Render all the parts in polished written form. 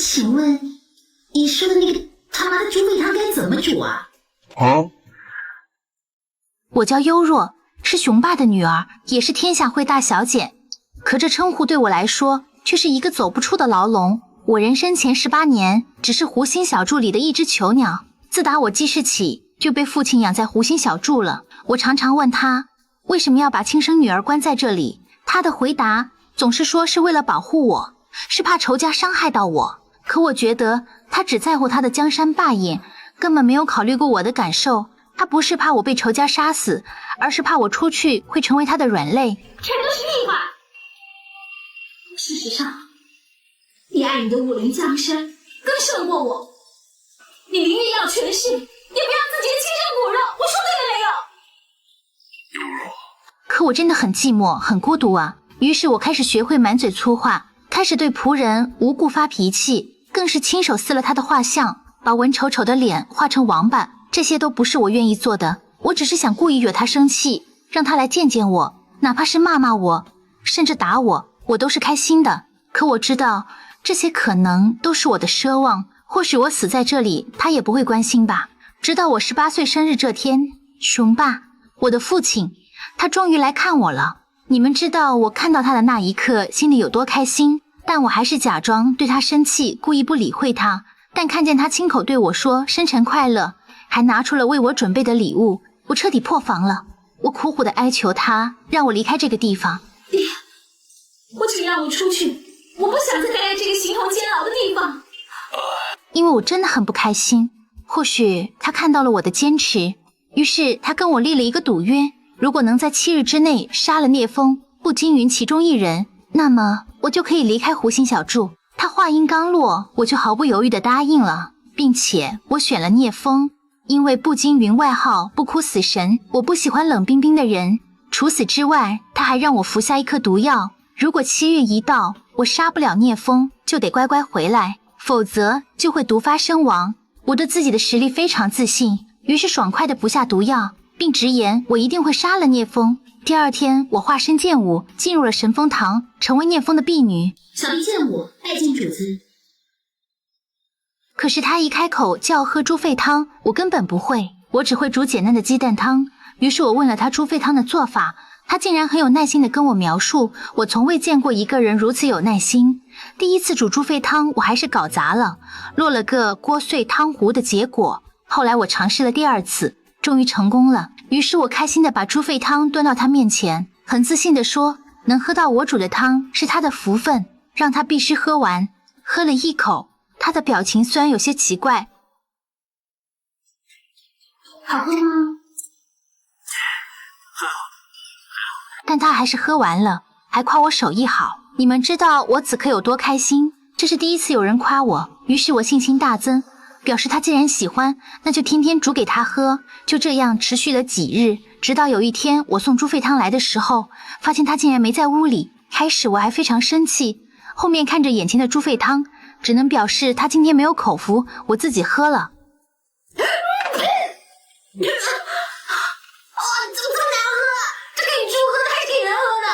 请问你说的那个他妈的猪肺汤该怎么煮啊？我叫优若，是雄霸的女儿，也是天下会大小姐。可这称呼对我来说却是一个走不出的牢笼。我人生前18年只是湖心小筑里的一只囚鸟，自打我记事起就被父亲养在湖心小筑了。我常常问他为什么要把亲生女儿关在这里，他的回答总是说是为了保护我，是怕仇家伤害到我。可我觉得他只在乎他的江山霸业，根本没有考虑过我的感受。他不是怕我被仇家杀死，而是怕我出去会成为他的软肋。全都是屁话。事实上，你爱你的武林江山更胜过我，你宁愿要权势，也不要自己的亲生骨肉。我说对了没有？可我真的很寂寞，很孤独啊。于是我开始学会满嘴粗话，开始对仆人无故发脾气，更是亲手撕了他的画像，把文丑丑的脸画成王八。这些都不是我愿意做的，我只是想故意惹他生气，让他来见见我，哪怕是骂骂我，甚至打我，我都是开心的。可我知道这些可能都是我的奢望，或许我死在这里他也不会关心吧。直到我18岁生日这天，雄霸，我的父亲，他终于来看我了。你们知道我看到他的那一刻心里有多开心，但我还是假装对他生气，故意不理会他。但看见他亲口对我说生辰快乐，还拿出了为我准备的礼物，我彻底破防了。我苦苦地哀求他让我离开这个地方。爹，我请让我出去，我不想再待在这个形同监牢的地方。因为我真的很不开心。或许他看到了我的坚持，于是他跟我立了一个赌约，如果能在7日之内杀了聂风、步惊云其中一人，那么我就可以离开湖心小筑。他话音刚落，我就毫不犹豫地答应了，并且我选了聂风。因为步惊云外号不哭死神，我不喜欢冷冰冰的人。除此之外，他还让我服下一颗毒药，如果7月一到，我杀不了聂风，就得乖乖回来，否则就会毒发身亡。我对自己的实力非常自信，于是爽快地服下毒药，并直言我一定会杀了聂风。第二天，我化身剑舞，进入了神风堂，成为聂风的婢女。小弟剑舞，拜见主子。可是他一开口就要喝猪肺汤，我根本不会，我只会煮简单的鸡蛋汤。于是我问了他猪肺汤的做法，他竟然很有耐心地跟我描述。我从未见过一个人如此有耐心。第一次煮猪肺汤，我还是搞砸了，落了个锅碎汤糊的结果。后来我尝试了第2次，终于成功了。于是我开心地把猪肺汤端到他面前，很自信地说，能喝到我煮的汤是他的福分，让他必须喝完。喝了一口，他的表情虽然有些奇怪。好喝吗？但他还是喝完了，还夸我手艺好。你们知道我此刻有多开心？这是第一次有人夸我，于是我信心大增，表示他既然喜欢，那就天天煮给他喝。就这样持续了几日，直到有一天我送猪肺汤来的时候，发现他竟然没在屋里。开始我还非常生气，后面看着眼前的猪肺汤，只能表示他今天没有口福，我自己喝了。怎么这么难喝？这给猪喝的还是给人喝的？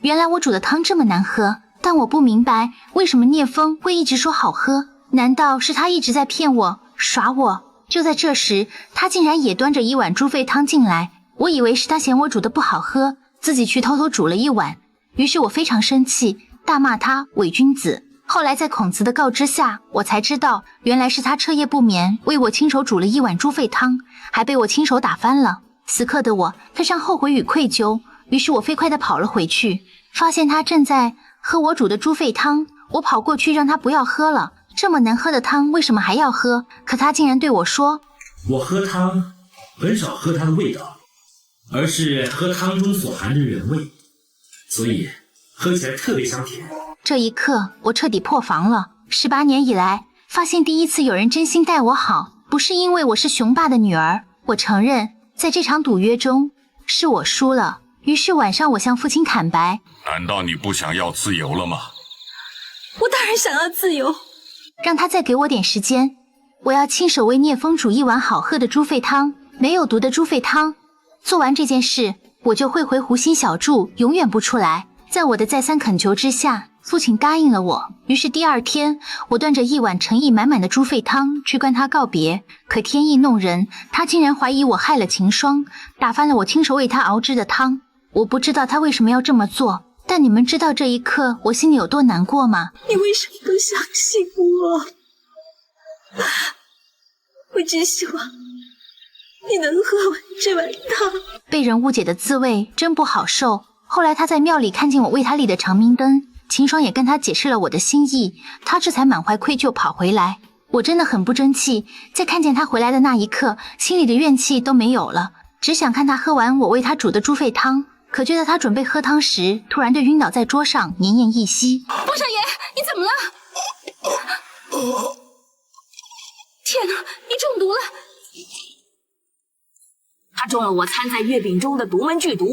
原来我煮的汤这么难喝，但我不明白为什么聂风会一直说好喝，难道是他一直在骗我，耍我？就在这时，他竟然也端着一碗猪肺汤进来，我以为是他嫌我煮的不好喝，自己去偷偷煮了一碗。于是我非常生气，大骂他伪君子。后来在孔子的告知下，我才知道原来是他彻夜不眠，为我亲手煮了一碗猪肺汤，还被我亲手打翻了。此刻的我非常后悔与愧疚，于是我飞快地跑了回去，发现他正在喝我煮的猪肺汤。我跑过去让他不要喝了，这么难喝的汤为什么还要喝？可他竟然对我说，我喝汤很少喝它的味道，而是喝汤中所含的人味，所以喝起来特别香甜。这一刻我彻底破防了。18年以来，发现第一次有人真心待我好，不是因为我是雄霸的女儿。我承认在这场赌约中是我输了，于是晚上我向父亲坦白，难道你不想要自由了吗？我当然想要自由。让他再给我点时间，我要亲手为聂风煮一碗好喝的猪肺汤，没有毒的猪肺汤。做完这件事，我就会回湖心小筑，永远不出来。在我的再三恳求之下，父亲答应了我。于是第二天，我端着一碗诚意满满的猪肺汤去跟他告别。可天意弄人，他竟然怀疑我害了秦霜，打翻了我亲手为他熬制的汤。我不知道他为什么要这么做，但你们知道这一刻我心里有多难过吗？你为什么不相信我？我只希望你能喝完这碗汤。被人误解的滋味真不好受。后来他在庙里看见我为他立的长明灯，秦霜也跟他解释了我的心意，他这才满怀愧疚跑回来。我真的很不争气，在看见他回来的那一刻，心里的怨气都没有了，只想看他喝完我为他煮的猪肺汤。可就在他准备喝汤时，突然就晕倒在桌上，奄奄一息。风少爷，你怎么了？天哪，你中毒了！他中了我掺在月饼中的独门剧毒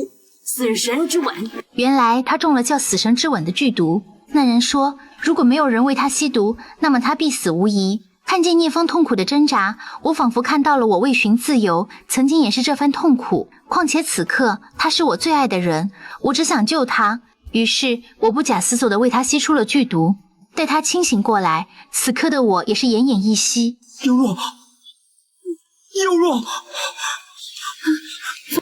死神之吻。原来他中了叫死神之吻的剧毒。那人说，如果没有人为他吸毒，那么他必死无疑。看见聂风痛苦的挣扎，我仿佛看到了我为寻自由曾经也是这番痛苦。况且此刻他是我最爱的人，我只想救他。于是我不假思索地为他吸出了剧毒。待他清醒过来，此刻的我也是奄奄一息。幽若，幽若！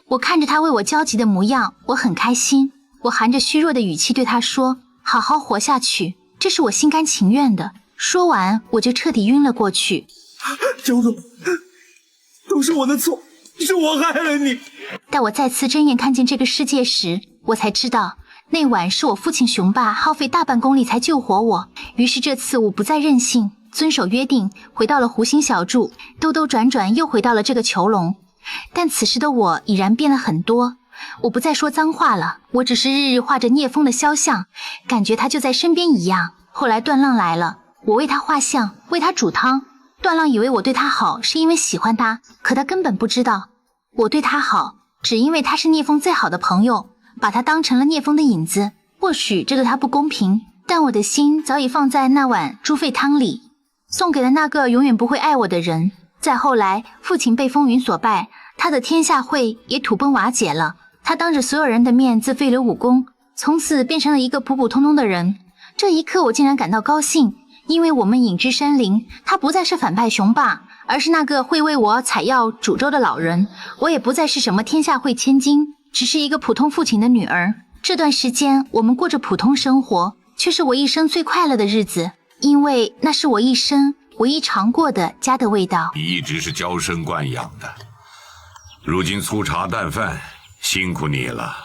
我看着他为我焦急的模样，我很开心。我含着虚弱的语气对他说，好好活下去，这是我心甘情愿的。说完我就彻底晕了过去。幽若，都是我的错，是我害了你。待我再次睁眼看见这个世界时，我才知道那晚是我父亲雄霸耗费大半功力才救活我。于是这次我不再任性，遵守约定，回到了湖心小筑，兜兜转转又回到了这个囚笼。但此时的我已然变了很多，我不再说脏话了，我只是日日画着聂风的肖像，感觉他就在身边一样。后来段浪来了，我为他画像，为他煮汤。段浪以为我对他好是因为喜欢他，可他根本不知道，我对他好只因为他是聂风最好的朋友，把他当成了聂风的影子。或许这对他不公平，但我的心早已放在那碗猪肺汤里，送给了那个永远不会爱我的人。再后来，父亲被风云所败，他的天下会也土崩瓦解了。他当着所有人的面自废了武功，从此变成了一个普普通通的人。这一刻我竟然感到高兴，因为我们隐居山林，他不再是反派雄霸，而是那个会为我采药煮粥的老人。我也不再是什么天下会千金，只是一个普通父亲的女儿。这段时间我们过着普通生活，却是我一生最快乐的日子，因为那是我一生唯一尝过的家的味道。你一直是娇生惯养的，如今粗茶淡饭，辛苦你了。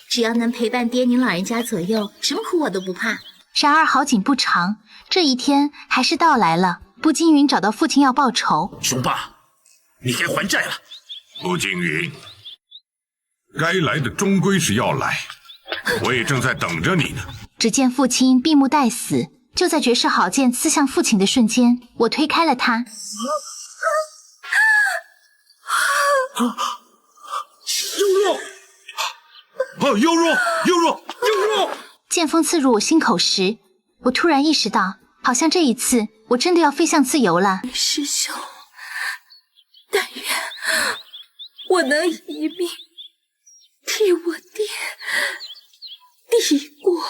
只要能陪伴爹您老人家左右，什么苦我都不怕。然而好景不长，这一天还是到来了。步惊云找到父亲要报仇。雄霸，你该还债了。步惊云，该来的终归是要来，我也正在等着你呢。只见父亲闭目待死，就在绝世好剑刺向父亲的瞬间，我推开了他。幽若，幽若！剑锋刺入我心口时，我突然意识到，好像这一次我真的要飞向自由了。师兄，但愿我能以一命替我爹抵过。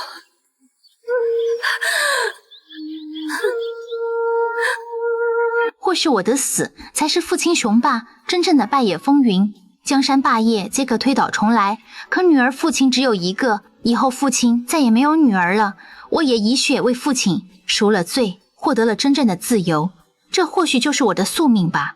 或许我的死才是父亲雄霸真正的败野风云，江山霸业皆可推倒重来，可女儿父亲只有一个，以后父亲再也没有女儿了。我也以血为父亲赎了罪，获得了真正的自由，这或许就是我的宿命吧。